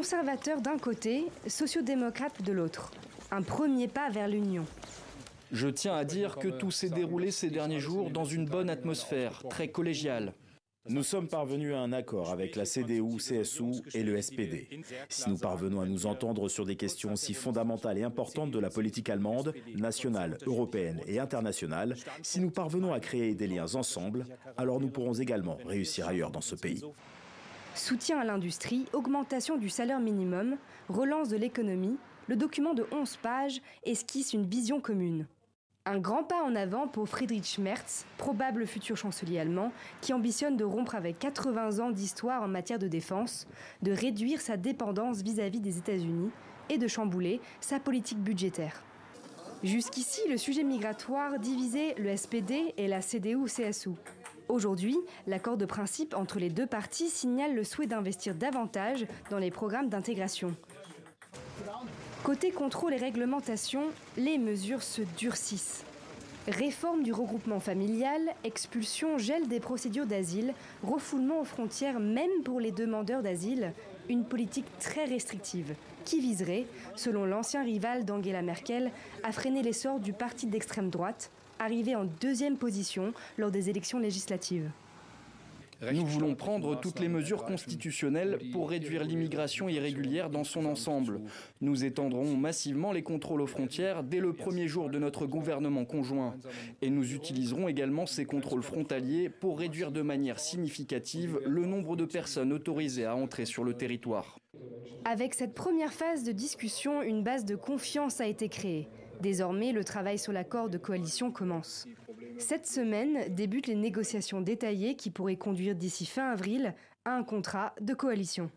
Conservateurs d'un côté, sociodémocrates de l'autre. Un premier pas vers l'union. Je tiens à dire que tout s'est déroulé ces derniers jours dans une bonne atmosphère, très collégiale. Nous sommes parvenus à un accord avec la CDU-CSU et le SPD. Si nous parvenons à nous entendre sur des questions aussi fondamentales et importantes de la politique allemande, nationale, européenne et internationale, si nous parvenons à créer des liens ensemble, alors nous pourrons également réussir ailleurs dans ce pays. Soutien à l'industrie, augmentation du salaire minimum, relance de l'économie, le document de 11 pages esquisse une vision commune. Un grand pas en avant pour Friedrich Merz, probable futur chancelier allemand, qui ambitionne de rompre avec 80 ans d'histoire en matière de défense, de réduire sa dépendance vis-à-vis des États-Unis et de chambouler sa politique budgétaire. Jusqu'ici, le sujet migratoire divisait le SPD et la CDU-CSU. Aujourd'hui, l'accord de principe entre les deux partis signale le souhait d'investir davantage dans les programmes d'intégration. Côté contrôle et réglementation, les mesures se durcissent. Réforme du regroupement familial, expulsion, gel des procédures d'asile, refoulement aux frontières même pour les demandeurs d'asile, une politique très restrictive qui viserait, selon l'ancien rival d'Angela Merkel, à freiner l'essor du parti d'extrême droite, arrivé en deuxième position lors des élections législatives. Nous voulons prendre toutes les mesures constitutionnelles pour réduire l'immigration irrégulière dans son ensemble. Nous étendrons massivement les contrôles aux frontières dès le premier jour de notre gouvernement conjoint. Et nous utiliserons également ces contrôles frontaliers pour réduire de manière significative le nombre de personnes autorisées à entrer sur le territoire. Avec cette première phase de discussion, une base de confiance a été créée. Désormais, le travail sur l'accord de coalition commence. Cette semaine débutent les négociations détaillées qui pourraient conduire d'ici fin avril à un contrat de coalition.